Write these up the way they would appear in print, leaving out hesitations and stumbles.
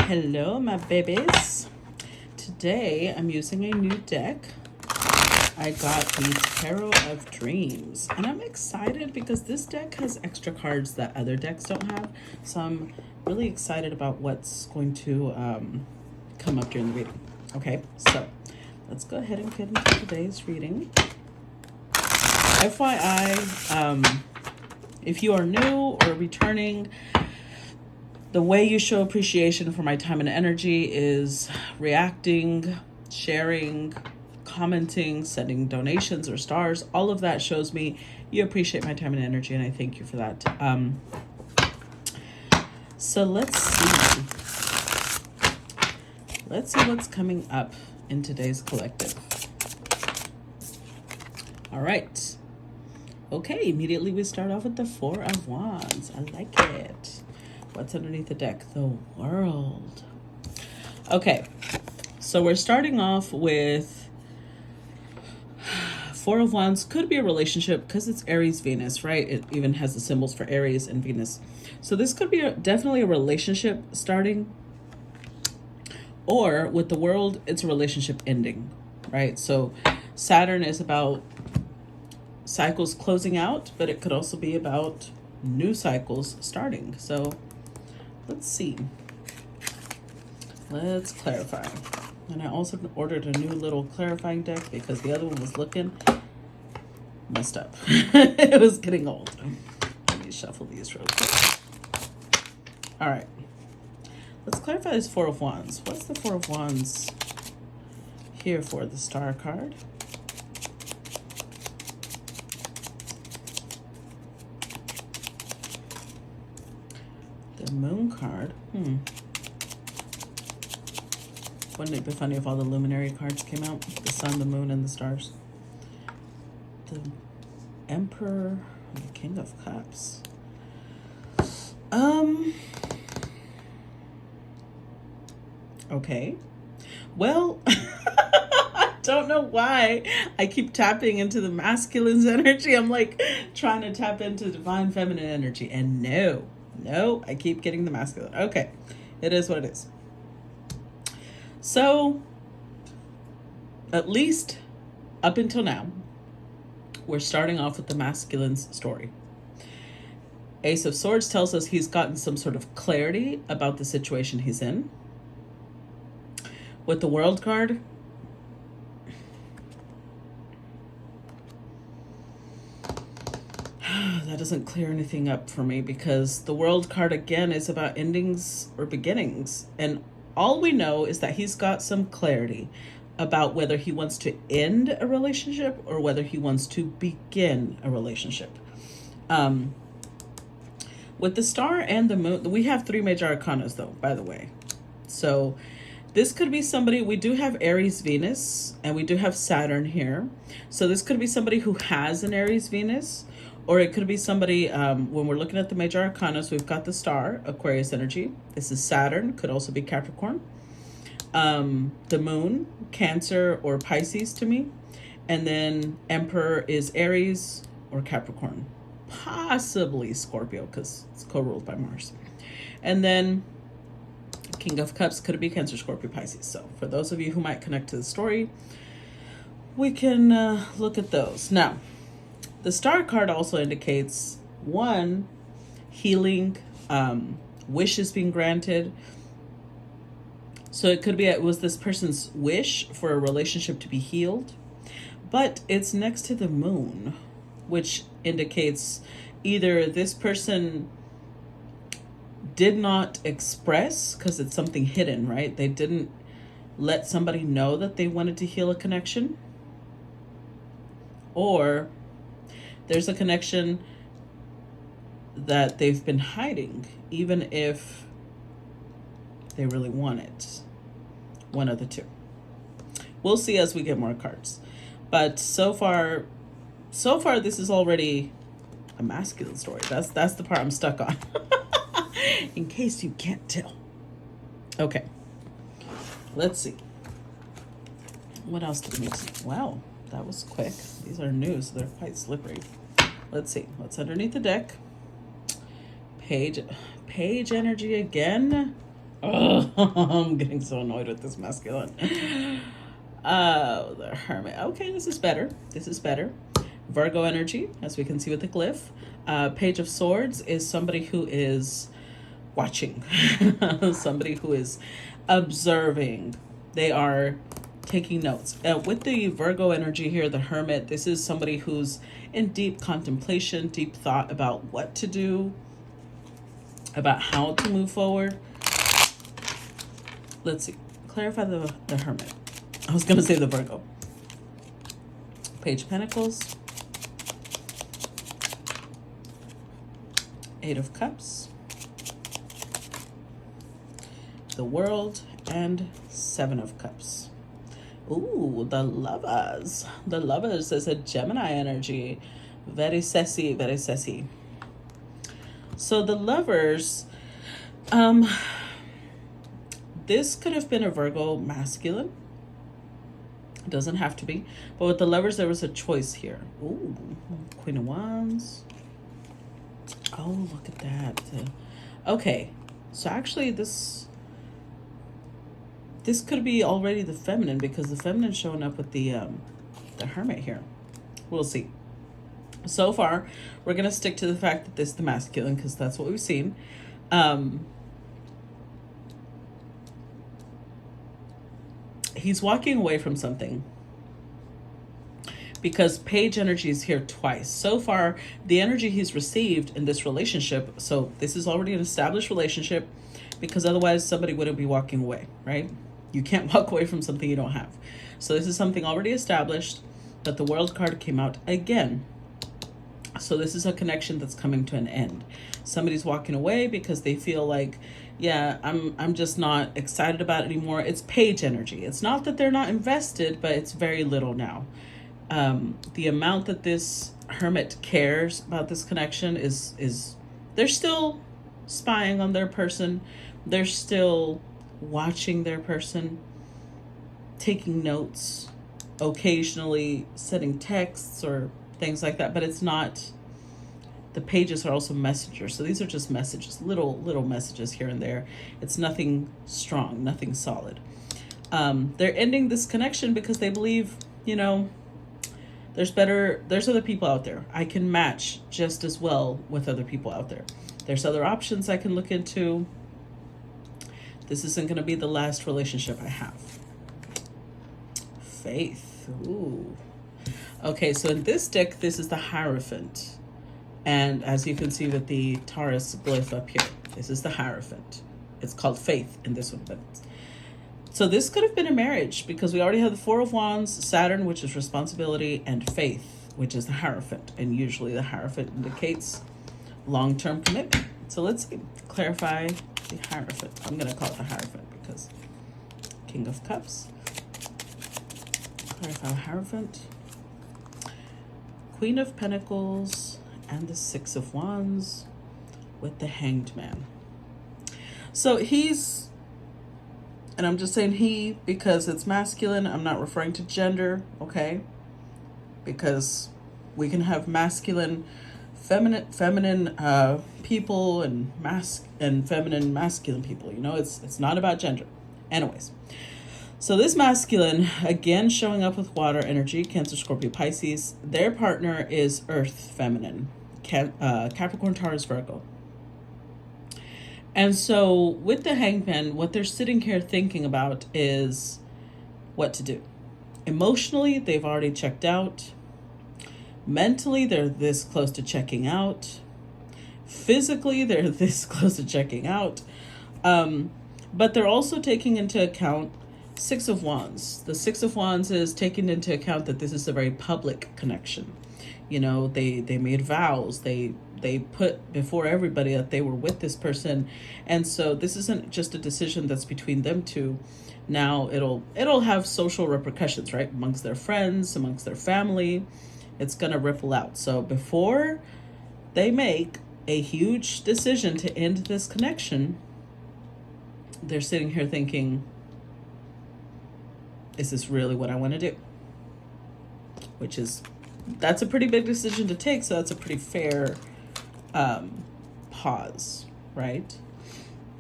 Hello, my babies. Today I'm using a new deck. I got the Tarot of Dreams, and I'm excited because this deck has extra cards that other decks don't have. So I'm really excited about what's going to come up during the reading. Okay, so let's go ahead and get into today's reading. FYI, if you are new or returning, the way you show appreciation for my time and energy is reacting, sharing, commenting, sending donations or stars. All of that shows me you appreciate my time and energy, and I thank you for that. So let's see. Let's see what's coming up in today's collective. All right. Okay, immediately we start off with the Four of Wands. I like it. What's underneath the deck? The World. Okay, so we're starting off with Four of Wands. Could be a relationship because it's Aries Venus, right? It even has the symbols for Aries and Venus. So this could be definitely a relationship starting. Or with the World, it's a relationship ending, right? So Saturn is about cycles closing out, but it could also be about new cycles starting. So let's see. Let's clarify. And I also ordered a new little clarifying deck because the other one was looking messed up. It was getting old. Let me shuffle these real quick. All right. Let's clarify this Four of Wands. What's the Four of Wands here for? The Star card. The Moon card. Wouldn't it be funny if all the luminary cards came out? The Sun, the Moon, and the stars. The Emperor, and the King of Cups. Okay. Well, I don't know why I keep tapping into the masculine's energy. I'm like trying to tap into divine feminine energy, and no, I keep getting the masculine. Okay, it is what it is. So, at least up until now, we're starting off with the masculine's story. Ace of Swords tells us he's gotten some sort of clarity about the situation he's in. With the World card, that doesn't clear anything up for me because the World card again is about endings or beginnings. And all we know is that he's got some clarity about whether he wants to end a relationship or whether he wants to begin a relationship. With the Star and the Moon, we have three major arcanas though, by the way. So this could be somebody, we do have Aries Venus and we do have Saturn here. So this could be somebody who has an Aries Venus, or it could be somebody, when we're looking at the major arcanas, we've got the Star, Aquarius energy. This is Saturn, could also be Capricorn. The Moon, Cancer or Pisces to me. And then Emperor is Aries or Capricorn. Possibly Scorpio because it's co-ruled by Mars. And then King of Cups could be Cancer, Scorpio, Pisces. So for those of you who might connect to the story, we can look at those. Now, the Star card also indicates, one, healing, wishes being granted. So it could be, it was this person's wish for a relationship to be healed. But it's next to the Moon, which indicates either this person did not express because it's something hidden, right? They didn't let somebody know that they wanted to heal a connection, or there's a connection that they've been hiding, even if they really want it. One of the two. We'll see as we get more cards. But so far, this is already a masculine story. That's the part I'm stuck on. In case you can't tell. Okay. Let's see. What else did we see? Wow, that was quick. These are new, so they're quite slippery. Let's see. What's underneath the deck? Page energy again. Oh, I'm getting so annoyed with this masculine. The Hermit. Okay, this is better. This is better. Virgo energy, as we can see with the glyph. Page of Swords is somebody who is watching, somebody who is observing. They are taking notes. With the Virgo energy here, the Hermit, this is somebody who's in deep contemplation, deep thought about what to do, about how to move forward. Let's see. Clarify the Hermit. I was going to say the Virgo. Page of Pentacles. Eight of Cups. The World. And Seven of Cups. Ooh, the Lovers. The Lovers is a Gemini energy. Very sassy, very sassy. So the Lovers, this could have been a Virgo masculine. It doesn't have to be. But with the Lovers, there was a choice here. Ooh, Queen of Wands. Oh, look at that. Okay, so actually this could be already the feminine, because the feminine showing up with the Hermit here. We'll see. So far, we're going to stick to the fact that this is the masculine, because that's what we've seen. He's walking away from something, because page energy is here twice. So far, the energy he's received in this relationship, so this is already an established relationship, because otherwise somebody wouldn't be walking away, right? You can't walk away from something you don't have. So this is something already established, but the World card came out again. So this is a connection that's coming to an end. Somebody's walking away because they feel like, yeah, I'm just not excited about it anymore. It's page energy. It's not that they're not invested, but it's very little now. The amount that this Hermit cares about this connection is they're still spying on their person. They're still watching their person, taking notes, occasionally sending texts or things like that, but it's not, the pages are also messengers. So these are just messages, little messages here and there. It's nothing strong, nothing solid. They're ending this connection because they believe, there's other people out there. I can match just as well with other people out there. There's other options I can look into. This isn't going to be the last relationship I have. Faith. Ooh. Okay, so in this deck, this is the Hierophant. And as you can see with the Taurus glyph up here, this is the Hierophant. It's called Faith in this one. So this could have been a marriage, because we already have the Four of Wands, Saturn, which is responsibility, and Faith, which is the Hierophant. And usually the Hierophant indicates long-term commitment. So let's clarify the Hierophant. I'm going to call it the Hierophant because King of Cups. Clarify Hierophant. Queen of Pentacles and the Six of Wands with the Hanged Man. So he's, and I'm just saying he because it's masculine. I'm not referring to gender, okay? Because we can have masculine, feminine people and feminine masculine people. It's not about gender. Anyways, so this masculine, again showing up with water energy, Cancer, Scorpio, Pisces. Their partner is Earth feminine, Capricorn, Taurus, Virgo. And so with the Hanged Man, what they're sitting here thinking about is what to do. Emotionally, they've already checked out. Mentally, they're this close to checking out. Physically, they're this close to checking out. But they're also taking into account Six of Wands. The Six of Wands is taking into account that this is a very public connection. They made vows. They put before everybody that they were with this person. And so this isn't just a decision that's between them two. Now it'll have social repercussions, right? Amongst their friends, amongst their family. It's going to ripple out. So before they make a huge decision to end this connection, they're sitting here thinking, is this really what I want to do? That's a pretty big decision to take. So that's a pretty fair pause, right?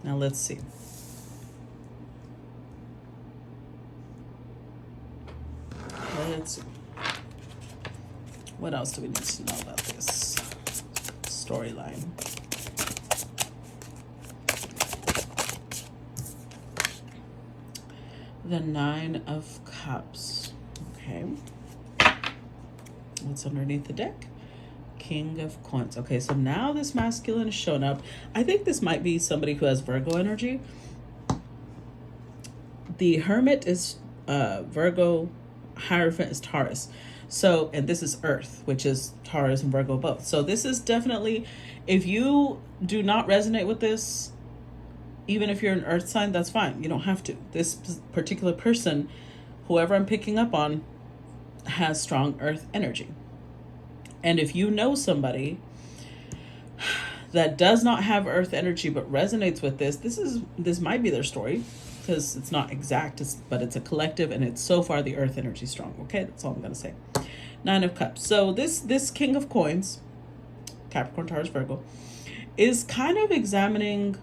Now let's see. Let's see. What else do we need to know about this storyline? The Nine of Cups. Okay. What's underneath the deck? King of Coins. Okay, so now this masculine is showing up. I think this might be somebody who has Virgo energy. The Hermit is Virgo, Hierophant is Taurus. So, and this is Earth, which is Taurus and Virgo both. So this is definitely, if you do not resonate with this, even if you're an Earth sign, that's fine. You don't have to. This particular person, whoever I'm picking up on, has strong Earth energy. And if you know somebody that does not have Earth energy but resonates with this might be their story, because it's not exact, but it's a collective, and it's so far the Earth energy strong. Okay, that's all I'm gonna say. Nine of Cups. So this King of Coins, Capricorn, Taurus, Virgo, is kind of examining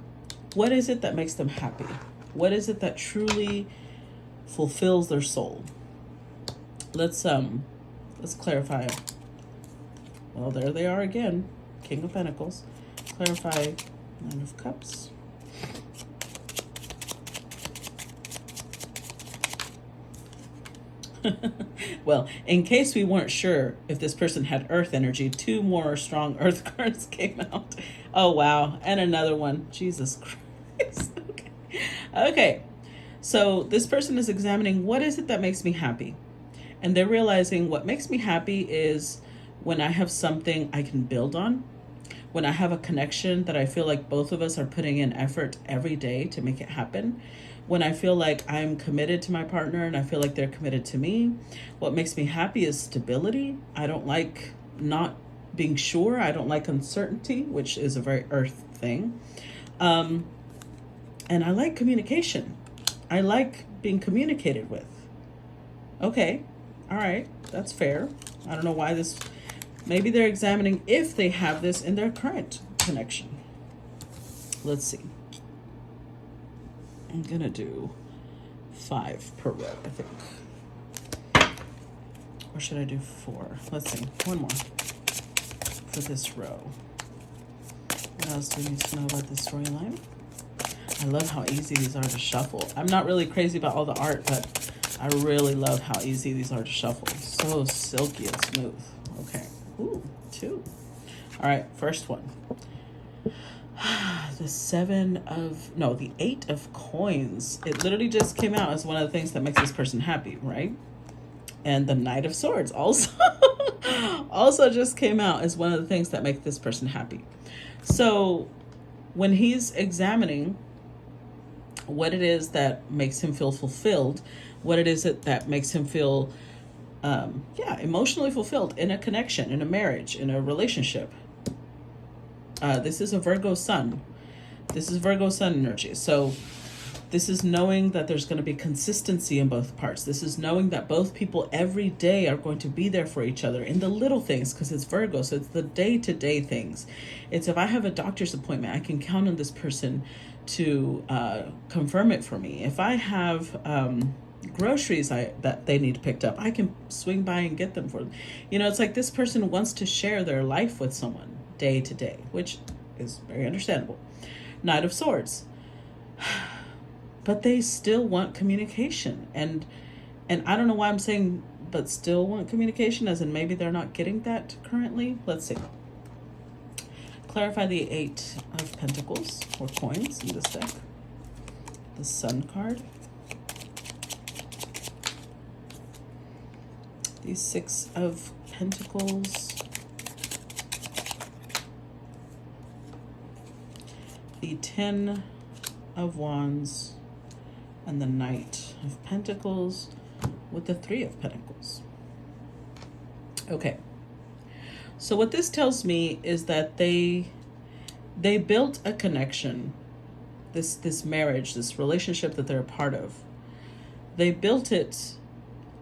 what is it that makes them happy. What is it that truly fulfills their soul? Let's clarify. Well, there they are again. King of Pentacles. Clarify Nine of Cups. Well, in case we weren't sure if this person had Earth energy, two more strong Earth cards came out. Oh, wow. And another one. Jesus Christ. Okay. So this person is examining, what is it that makes me happy? And they're realizing what makes me happy is when I have something I can build on, when I have a connection that I feel like both of us are putting in effort every day to make it happen, when I feel like I'm committed to my partner and I feel like they're committed to me. What makes me happy is stability. I don't like not being sure. I don't like uncertainty, which is a very Earth thing. And I like communication. I like being communicated with. Okay, all right, that's fair. I don't know why this, maybe they're examining if they have this in their current connection. Let's see. I'm gonna do 5 per row, I think. Or should I do 4? Let's see, one more for this row. What else do we need to know about this storyline? I love how easy these are to shuffle. I'm not really crazy about all the art, but I really love how easy these are to shuffle. So silky and smooth. Okay, ooh, 2. All right, first one. The 8 of Coins. It literally just came out as one of the things that makes this person happy, right? And the Knight of Swords also also just came out as one of the things that make this person happy. So when he's examining what it is that makes him feel fulfilled, what it is that makes him feel emotionally fulfilled in a connection, in a marriage, in a relationship. This is a Virgo sun. This is Virgo sun energy. So this is knowing that there's going to be consistency in both parts. This is knowing that both people every day are going to be there for each other in the little things, because it's Virgo. So it's the day-to-day things. It's if I have a doctor's appointment, I can count on this person to confirm it for me. If I have groceries that they need picked up, I can swing by and get them for them. You know, it's like this person wants to share their life with someone day to day, which is very understandable. Knight of Swords. But they still want communication. And I don't know why I'm saying but still want communication, as in maybe they're not getting that currently. Let's see. Clarify the 8 of Pentacles or coins in this deck. The Sun card. The 6 of Pentacles. The 10 of Wands. And the Knight of Pentacles with the 3 of Pentacles. Okay. So what this tells me is that they built a connection, this marriage, this relationship that they're a part of. They built it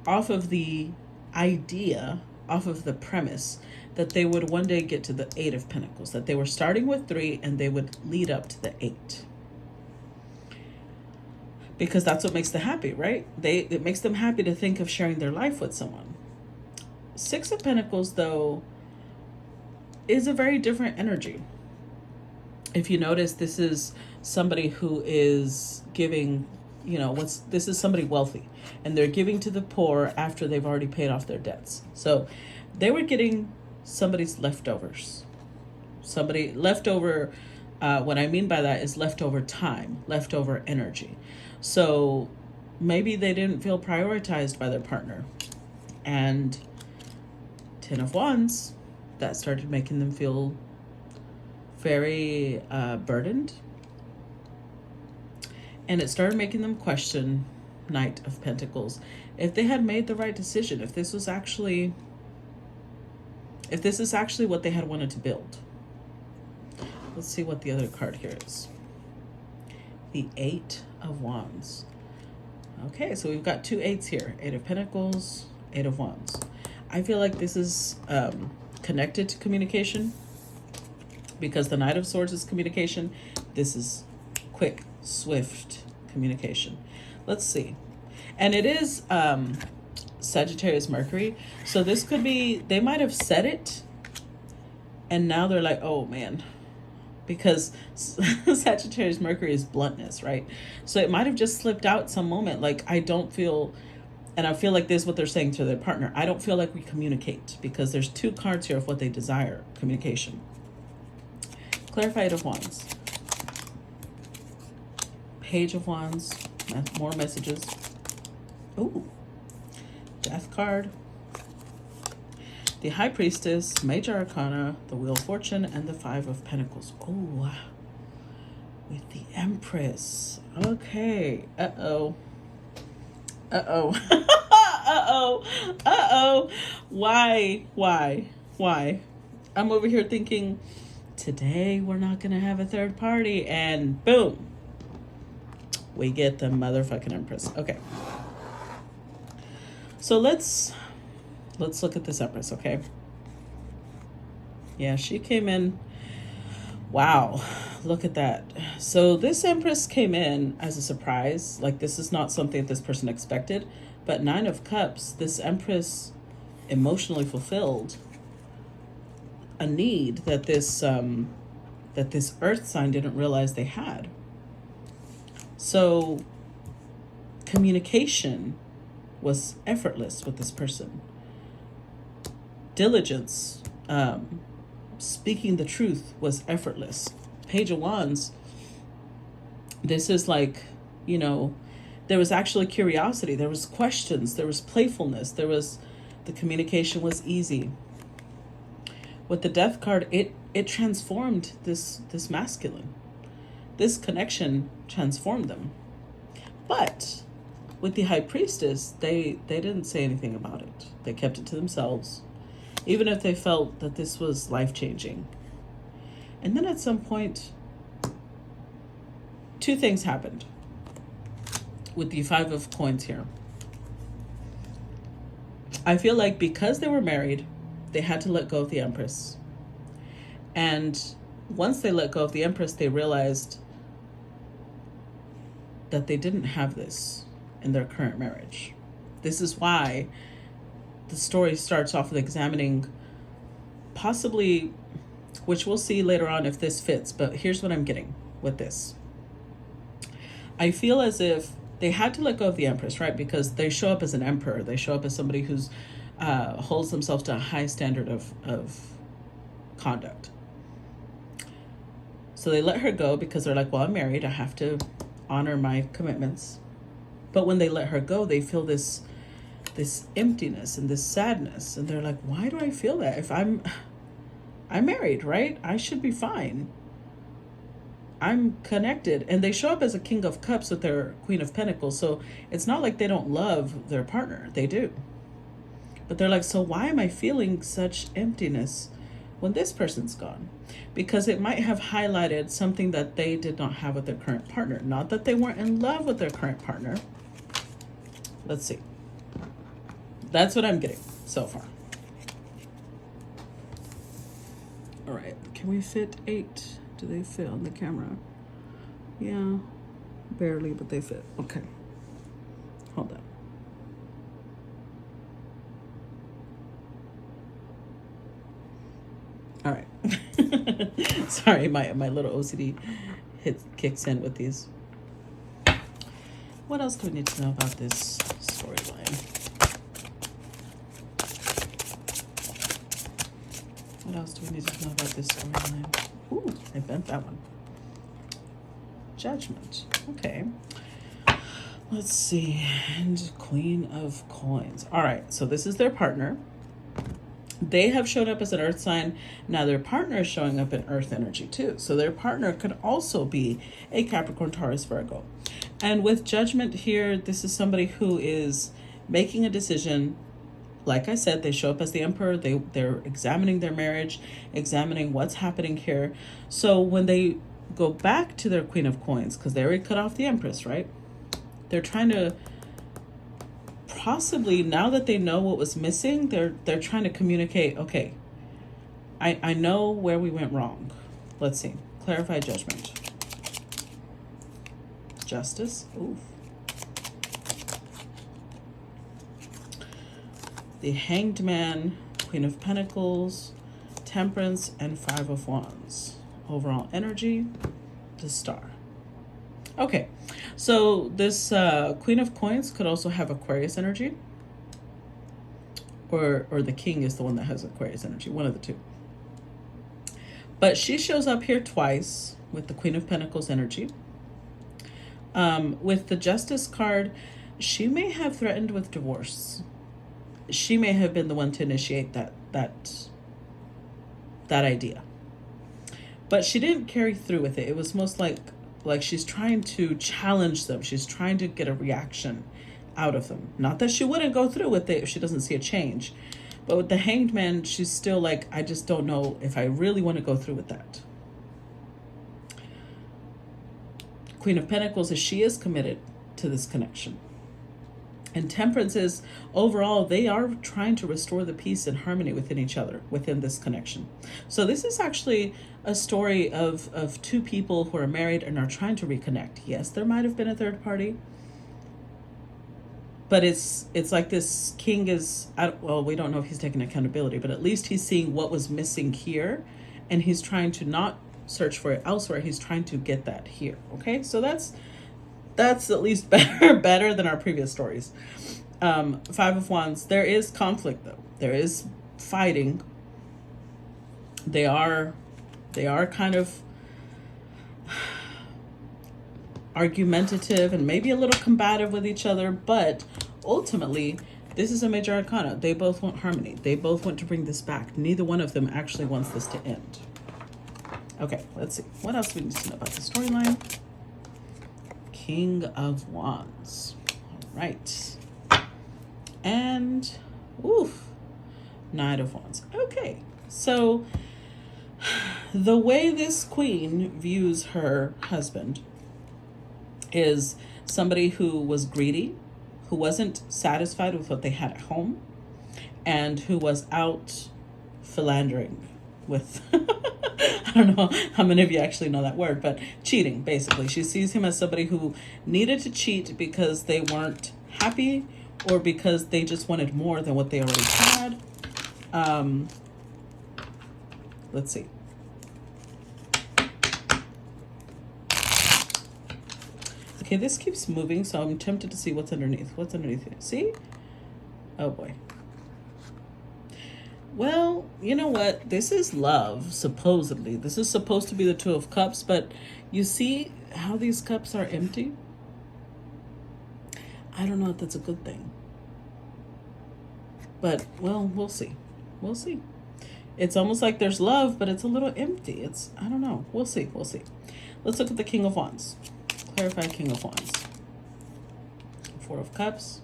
off of the idea, off of the premise that they would one day get to the 8 of Pentacles, that they were starting with 3 and they would lead up to the 8. Because that's what makes them happy, right? It makes them happy to think of sharing their life with someone. Six of Pentacles, though, is a very different energy. If you notice, this is somebody who is giving, this is somebody wealthy, and they're giving to the poor after they've already paid off their debts. So they were getting somebody's leftovers. Somebody leftover, what I mean by that is leftover time, leftover energy. So maybe they didn't feel prioritized by their partner. And 10 of Wands, that started making them feel very burdened. And it started making them question Knight of Pentacles. If they had made the right decision, if this is actually what they had wanted to build. Let's see what the other card here is. The Eight of Wands. Okay, so we've got two eights here. Eight of Pentacles, Eight of Wands. I feel like this is connected to communication, because the Knight of Swords is communication. This is quick, swift communication. Let's see. And it is Sagittarius Mercury. So this could be, they might have said it, and now they're like, oh man, because Sagittarius Mercury is bluntness, right? So it might have just slipped out some moment. Like, I don't feel, and I feel like this is what they're saying to their partner. I don't feel like we communicate, because there's two cards here of what they desire, communication. Clarify Eight of Wands. Page of Wands, more messages. Ooh, Death card. The High Priestess, Major Arcana, the Wheel of Fortune, and the Five of Pentacles. Oh, with the Empress. Okay. Uh-oh. Uh-oh. Uh-oh. Uh-oh. Why? I'm over here thinking, today we're not going to have a third party. And boom. We get the motherfucking Empress. Okay. So let's look at this Empress, okay? Yeah, she came in. Wow, look at that. So this Empress came in as a surprise. Like, this is not something this person expected. But Nine of Cups, this Empress emotionally fulfilled a need that this Earth sign didn't realize they had. So communication was effortless with this person. Diligence, speaking the truth was effortless. Page of Wands, this is like, there was actually curiosity, there was questions, there was playfulness, the communication was easy. With the Death card, it transformed this masculine. This connection transformed them. But with the High Priestess, they didn't say anything about it. They kept it to themselves, even if they felt that this was life-changing. And then at some point, two things happened with the Five of Coins here. I feel like because they were married, they had to let go of the Empress. And once they let go of the Empress, they realized that they didn't have this in their current marriage. This is why the story starts off with examining possibly, which we'll see later on if this fits, but here's what I'm getting with this. I feel as if they had to let go of the Empress, right? Because they show up as an emperor. They show up as somebody who's holds themselves to a high standard of conduct. So they let her go because they're like, well, I'm married. I have to honor my commitments. But when they let her go, they feel this emptiness and this sadness. And they're like, why do I feel that? If I'm married, right? I should be fine. I'm connected. And they show up as a King of Cups with their Queen of Pentacles. So it's not like they don't love their partner. They do. But they're like, so why am I feeling such emptiness when this person's gone? Because it might have highlighted something that they did not have with their current partner. Not that they weren't in love with their current partner. Let's see. That's what I'm getting so far. All right. Can we fit 8? Do they fit on the camera? Yeah. Barely, but they fit. Okay. Hold on. Sorry, my little OCD kicks in with these. What else do we need to know about this storyline? What else do we need to know about this storyline? Ooh, I bent that one. Judgment. Okay. Let's see. And Queen of Coins. All right. So this is their partner. They have showed up as an earth sign. Now their partner is showing up in earth energy too. So their partner could also be a Capricorn, Taurus, Virgo. And with Judgment here, this is somebody who is making a decision. Like I said, they show up as the Emperor. They're examining their marriage, examining what's happening here. So when they go back to their Queen of Coins, because they already cut off the Empress, right? They're trying to possibly, now that they know what was missing, they're trying to communicate, okay, I know where we went wrong. Let's see. Clarify Judgment. Justice. Oof. The Hanged Man, Queen of Pentacles, Temperance, and Five of Wands. Overall energy, the Star. Okay, so this Queen of Coins could also have Aquarius energy, or the King is the one that has Aquarius energy, one of the two. But she shows up here twice with the Queen of Pentacles energy. With the Justice card, she may have threatened with divorce. She may have been the one to initiate that idea. But she didn't carry through with it. It was most like she's trying to challenge them. She's trying to get a reaction out of them. Not that she wouldn't go through with it if she doesn't see a change. But with the Hanged Man, she's still like, I just don't know if I really want to go through with that. Queen of Pentacles is she is committed to this connection. And Temperance is, overall, they are trying to restore the peace and harmony within each other, within this connection. So this is actually a story of two people who are married and are trying to reconnect. Yes, there might have been a third party. But it's like this king is, well, we don't know if he's taking accountability, but at least he's seeing what was missing here. And he's trying to not search for it elsewhere. He's trying to get that here. Okay, so that's at least better than our previous stories. Five of Wands. There is conflict though. There is fighting. They are kind of argumentative and maybe a little combative with each other, but ultimately this is a major arcana. They both want harmony. They both want to bring this back. Neither one of them actually wants this to end. Okay, let's see. What else do we need to know about the storyline? King of Wands. All right. And, oof, Knight of Wands. Okay, so the way this queen views her husband is somebody who was greedy, who wasn't satisfied with what they had at home, and who was out philandering with I don't know how many of you actually know that word, but cheating, basically. She sees him as somebody who needed to cheat because they weren't happy or because they just wanted more than what they already had. Let's see. Okay, this keeps moving, so I'm tempted to see what's underneath. What's underneath it? See? Oh boy. Well, you know what? This is love, supposedly. This is supposed to be the Two of Cups, but you see how these cups are empty? I don't know if that's a good thing. But, well, we'll see. We'll see. It's almost like there's love, but it's a little empty. I don't know. We'll see. We'll see. Let's look at the King of Wands. Clarify King of Wands. Four of Cups.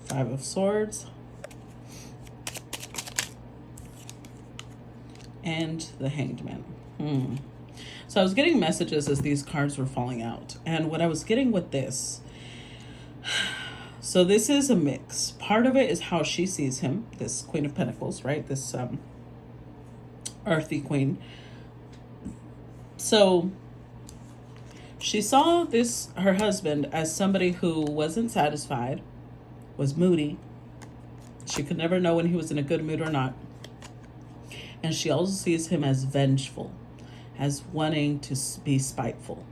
Five of Swords. And the Hanged Man. So I was getting messages as these cards were falling out. And what I was getting with this, so this is a mix. Part of it is how she sees him, this Queen of Pentacles, right? This earthy queen. So She saw this, her husband, as somebody who wasn't satisfied, was moody. She could never know when he was in a good mood or not. And she also sees him as vengeful, as wanting to be spiteful.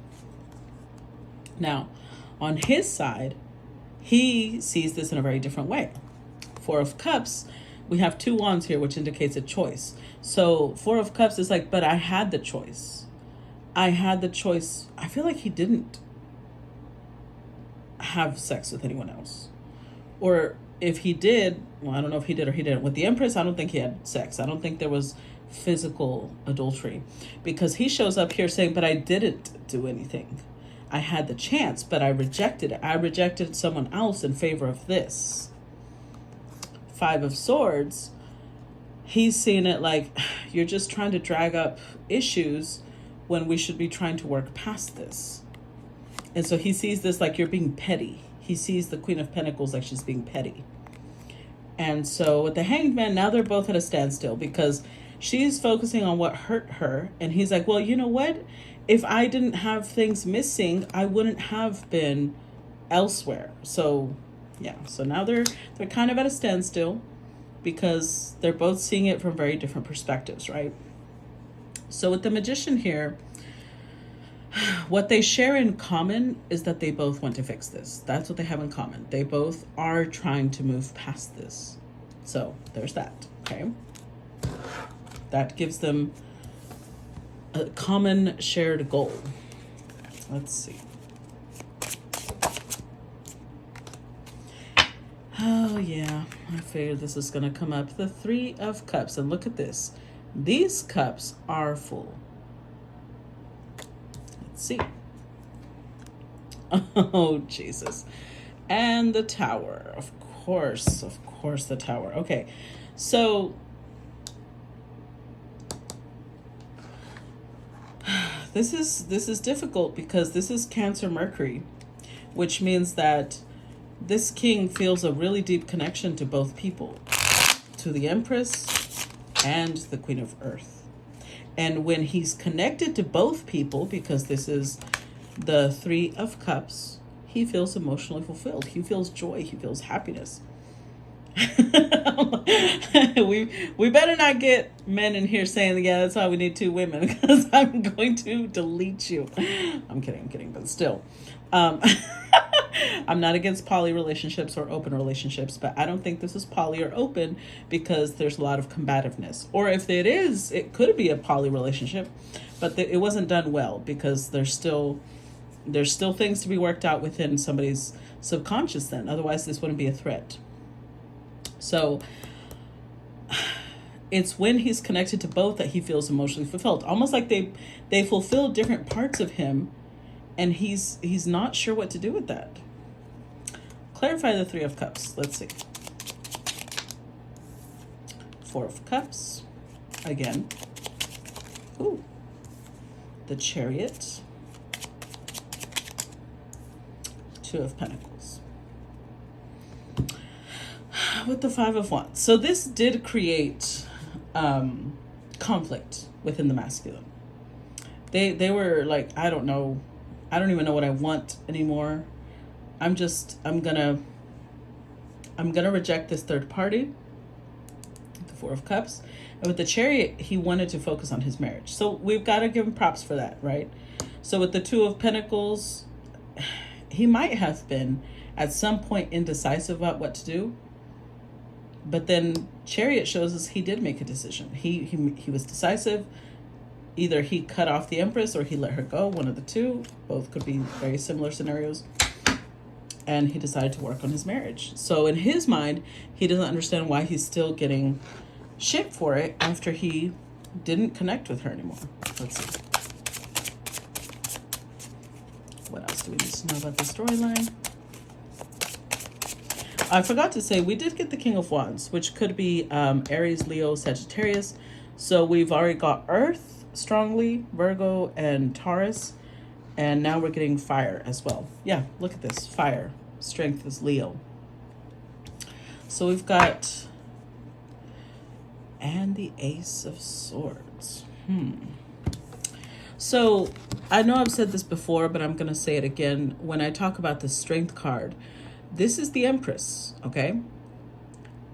Now, on his side, he sees this in a very different way. Four of Cups, we have two wands here, which indicates a choice. So Four of Cups is like, but I had the choice. I had the choice. I feel like he didn't have sex with anyone else. Or if he did, well, I don't know if he did or he didn't. With the Empress, I don't think he had sex. I don't think there was physical adultery, because he shows up here saying, but I didn't do anything. I had the chance, but I rejected it. I rejected someone else in favor of this. Five of Swords, he's seeing it like, you're just trying to drag up issues when we should be trying to work past this. And so he sees this like you're being petty. He sees the Queen of Pentacles like she's being petty. And so with the Hanged Man, now they're both at a standstill because she's focusing on what hurt her. And he's like, well, you know what? If I didn't have things missing, I wouldn't have been elsewhere. So yeah, so now they're kind of at a standstill because they're both seeing it from very different perspectives, right? So with the Magician here, what they share in common is that they both want to fix this. That's what they have in common. They both are trying to move past this. So there's that, okay? That gives them a common shared goal. Let's see. Oh yeah, I figured this is gonna come up. The Three of Cups, and look at this. These cups are full. Let's see. Oh, Jesus. And the Tower, of course, the Tower. Okay, so this is difficult because this is Cancer Mercury, which means that this king feels a really deep connection to both people, to the Empress and the Queen of Earth. And when he's connected to both people, because this is the Three of Cups, he feels emotionally fulfilled. He feels joy. He feels happiness. we better not get men in here saying, yeah, that's why we need two women, because I'm going to delete you. I'm kidding, but still. I'm not against poly relationships or open relationships, but I don't think this is poly or open because there's a lot of combativeness. Or if it is, it could be a poly relationship, but it wasn't done well because there's still things to be worked out within somebody's subconscious then. Otherwise, this wouldn't be a threat. So it's when he's connected to both that he feels emotionally fulfilled. Almost like they fulfill different parts of him, and he's not sure what to do with that. Clarify the Three of Cups. Let's see. Four of Cups. Again. Ooh. The Chariot. Two of Pentacles. With the Five of Wands. So this did create conflict within the masculine. They were like, I don't even know what I want anymore. I'm gonna reject this third party. The Four of Cups. And with the Chariot, he wanted to focus on his marriage. So we've got to give him props for that, right? So with the Two of Pentacles, he might have been at some point indecisive about what to do. But then Chariot shows us he did make a decision. He was decisive. Either he cut off the Empress or he let her go, one of the two. Both could be very similar scenarios. And he decided to work on his marriage. So in his mind, he doesn't understand why he's still getting shit for it after he didn't connect with her anymore. Let's see. What else do we need to know about the storyline? I forgot to say, we did get the King of Wands, which could be Aries, Leo, Sagittarius. So we've already got Earth strongly, Virgo, and Taurus. And now we're getting fire as well. Yeah, look at this. Fire. Strength is Leo. So we've got... And the Ace of Swords. So I know I've said this before, but I'm going to say it again. When I talk about the Strength card, this is the Empress, okay?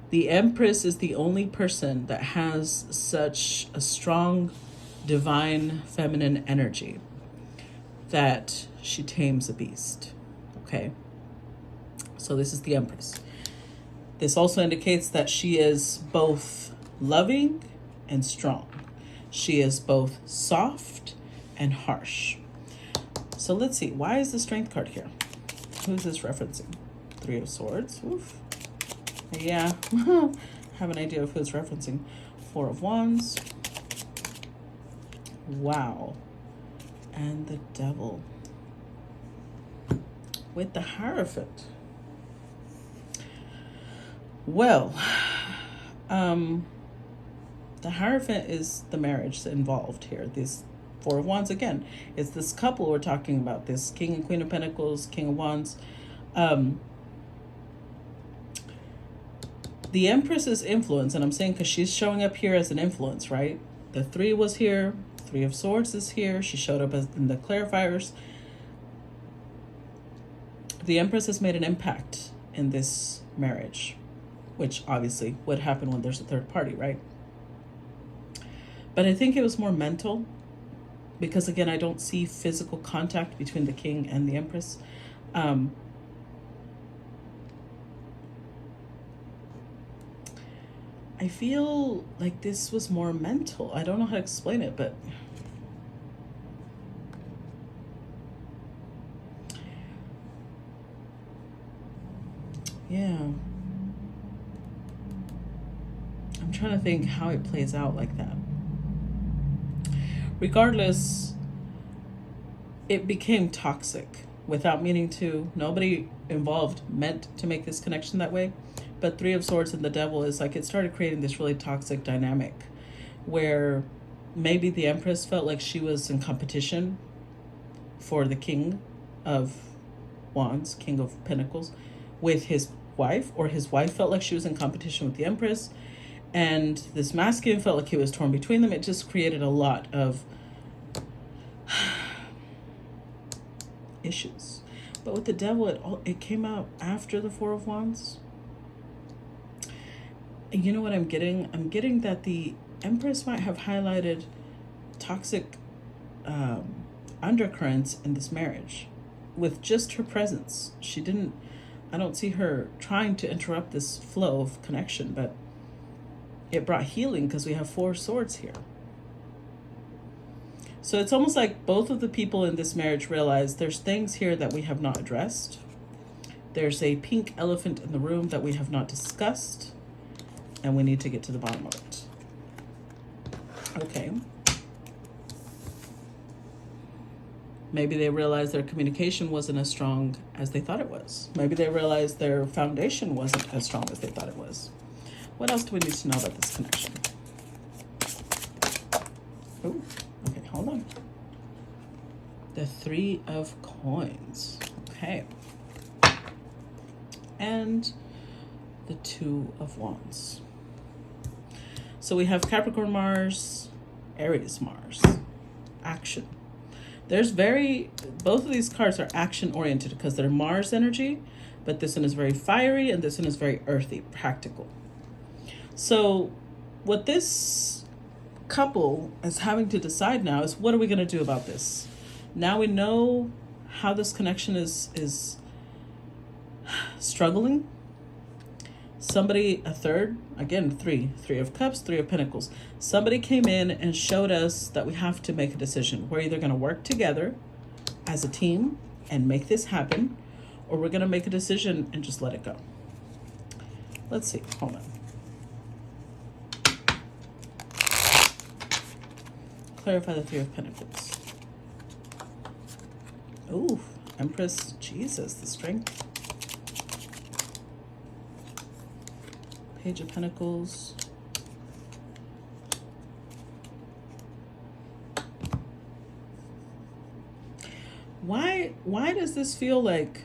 The Empress is the only person that has such a strong divine feminine energy that she tames a beast, okay? So this is the Empress. This also indicates that she is both loving and strong. She is both soft and harsh. So let's see, why is the Strength card here? Who's this referencing? Three of Swords. Oof. Yeah, have an idea of who it's referencing. Four of Wands. Wow. And the Devil. With the Hierophant. Well, the Hierophant is the marriage involved here. This Four of Wands, again, it's this couple we're talking about, this King and Queen of Pentacles, King of Wands. The Empress's influence, and I'm saying because she's showing up here as an influence, right? The Three was here, Three of Swords is here. She showed up as in the clarifiers. The Empress has made an impact in this marriage, which obviously would happen when there's a third party, right? But I think it was more mental because, again, I don't see physical contact between the King and the Empress. I feel like this was more mental. I don't know how to explain it, but yeah. I'm trying to think how it plays out like that. Regardless, it became toxic without meaning to. Nobody involved meant to make this connection that way. But Three of Swords and the Devil is like, it started creating this really toxic dynamic where maybe the Empress felt like she was in competition for the King of Wands, King of Pentacles, with his wife, or his wife felt like she was in competition with the Empress, and this masculine felt like he was torn between them. It just created a lot of issues. But with the Devil, it came out after the Four of Wands. And you know what I'm getting? I'm getting that the Empress might have highlighted toxic undercurrents in this marriage with just her presence. I don't see her trying to interrupt this flow of connection, but it brought healing because we have Four Swords here. So it's almost like both of the people in this marriage realize there's things here that we have not addressed. There's a pink elephant in the room that we have not discussed, and we need to get to the bottom of it. Okay. Maybe they realized their communication wasn't as strong as they thought it was. Maybe they realized their foundation wasn't as strong as they thought it was. What else do we need to know about this connection? Oh, okay, hold on. The Three of Coins. Okay. And the Two of Wands. So we have Capricorn Mars, Aries Mars. Action. Both of these cards are action oriented because they're Mars energy, but this one is very fiery and this one is very earthy, practical. So what this couple is having to decide now is, what are we going to do about this? Now we know how this connection is struggling. Somebody, a third, again, Three of Cups, Three of Pentacles. Somebody came in and showed us that we have to make a decision. We're either going to work together as a team and make this happen, or we're going to make a decision and just let it go. Let's see. Hold on. Clarify the Three of Pentacles. Ooh, Empress, Jesus, the Strength. Page of Pentacles. Why does this feel like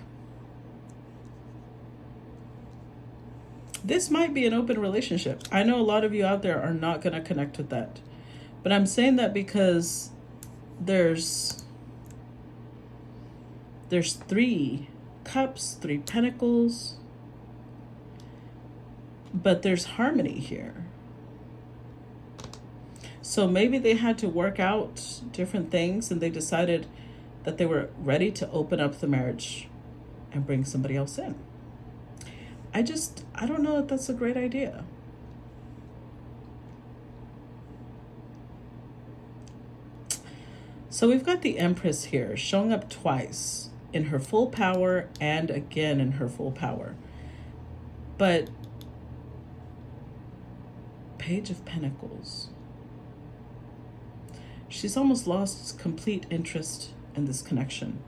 this might be an open relationship? I know a lot of you out there are not going to connect with that. But I'm saying that because there's 3 cups, 3 pentacles, but there's harmony here. So maybe they had to work out different things and they decided that they were ready to open up the marriage and bring somebody else in. I don't know if that's a great idea. So we've got the Empress here showing up twice in her full power and again in her full power. But Page of Pentacles. She's almost lost complete interest in this connection.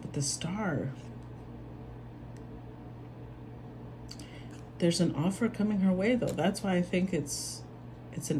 But the Star, there's an offer coming her way though. That's why I think it's an